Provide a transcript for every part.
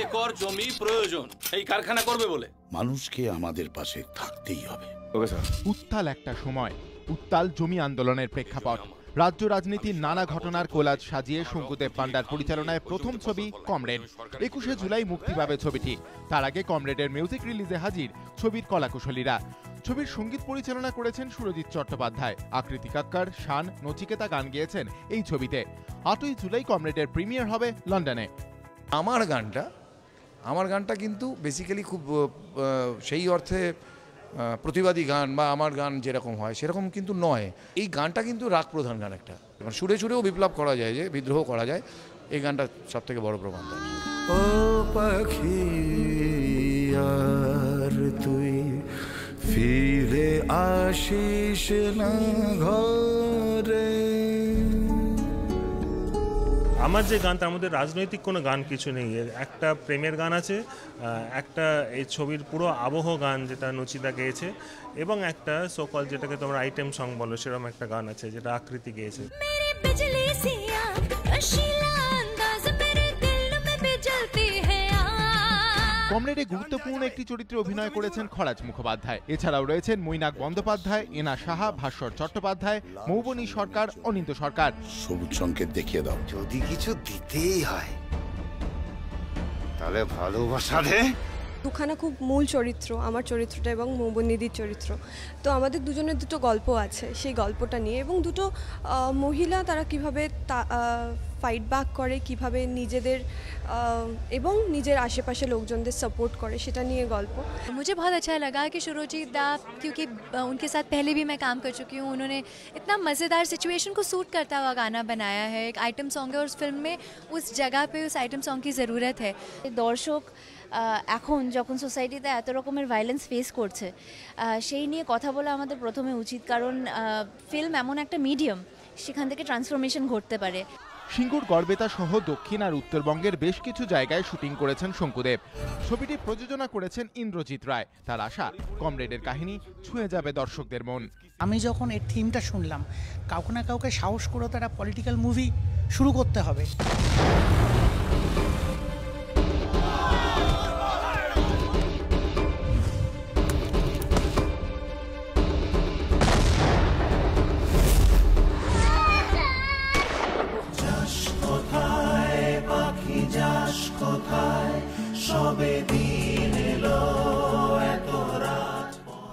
Acre জমি প্রয়োজন এই কারখানা করবে বলে। মানুষকে আমাদের পাশে থাকতেই হবে। Okay sir. উত্তাল একটা সময়, উত্তাল জমি আন্দোলনের প্রেক্ষাপট। রাজ্য রাজনীতির নানা ঘটনার কোলাজ সাজিয়ে শঙ্কুদেব পান্ডার পরিচালনায় প্রথম ছবি কমরেড। 21শে জুলাই মুক্তি পাবে ছবিটি। তার আগে কমরেডের মিউজিক রিলিজে হাজির ছবির কলাকুশলীরা। ছবির সঙ্গীত পরিচালনা করেছেন সুরজিৎ চট্টোপাধ্যায়। আকৃতি কাক্কর, শান, নচিকেতা গান গেয়েছেন এই ছবিতে। 8ই জুলাই কমরেডের প্রিমিয়ার হবে লন্ডনে। আমার গানটা কিন্তু বেসিক্যালি খুব সেই অর্থে প্রতিবাদী গান বা আমার গান যেরকম হয় সেরকম কিন্তু নয়। এই গানটা কিন্তু রাগ প্রধান গান, একটা সুরে সুরেও বিপ্লব করা যায়, যে বিদ্রোহ করা যায়। এই গানটা সব থেকে বড় প্রমাণ। ও পাখি আর তুই ফিরে আসিস না ঘরে। আমার যে গান তার মধ্যে রাজনৈতিক কোনো গান কিছু নেই। একটা প্রেমের গান আছে, একটা এই ছবির পুরো আবহ গান যেটা নচিতা গেয়েছে, এবং একটা সোকল যেটাকে তোমরা আইটেম সং বলো সেরকম একটা গান আছে যেটা আকৃতি গেয়েছে। কমরেডে গুরুত্বপূর্ণ একটি চরিত্রে অভিনয় করেছেন খরাজ মুখোপাধ্যায়। এছাড়াও রয়েছেন মৈনাক বন্দ্যোপাধ্যায়, এনা সাহা, ভাস্বর চট্টোপাধ্যায়, মৌবনী সরকার, অনিন্দ সরকার। সবুজ সংকেত দেখিয়ে দাও। যদি কিছু দিতেই হয় তাহলে ভালোবাসা রে। দুখানা খুব মূল চরিত্র, আমার চরিত্রটা এবং মৌবনীদির চরিত্র। তো আমাদের দুজনের দুটো গল্প আছে, সেই গল্পটা নিয়ে, এবং দুটো মহিলা তারা কিভাবে ফাইট ব্যাক করে, কিভাবে নিজেদের এবং নিজের আশেপাশে লোকজনদের সাপোর্ট করে, সেটা নিয়ে গল্প। मुझे बहुत अच्छा लगा कि सुरजीत दा, क्योंकि उनके साथ पहले भी मैं काम कर चुकी हूँ, उन्होंने इतना मज़ेदार सिचुएशन को सूट करता हुआ गाना बनाया है। एक आइटम सॉन्ग है और उस फिल्म में उस जगह पे उस आइटम सॉन्ग की ज़रूरत है। দর্শক এখন যখন সোসাইটিতে এত রকমের ভায়োলেন্স ফেস করছে, সেই নিয়ে কথা বলা আমাদের প্রথমে উচিত, কারণ ফিল্ম এমন একটা মিডিয়াম, সেখান থেকে ট্রান্সফরমেশন ঘটতে পারে। সিঙ্গুর গড়বেতা সহ দক্ষিণ আর উত্তরবঙ্গের বেশ কিছু জায়গায় শুটিং করেছেন শঙ্কুদেব। ছবিটি প্রযোজনা করেছেন ইন্দ্রজিৎ রায়। তার আশা কমরেডের কাহিনী ছুঁয়ে যাবে দর্শকদের মন। আমি যখন এর থিমটা শুনলাম, কাউকে না কাউকে সাহস করে তারা পলিটিক্যাল মুভি শুরু করতে হবে।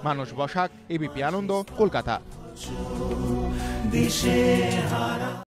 মানস বসাক, এবিপি আনন্দ, কলকাতা।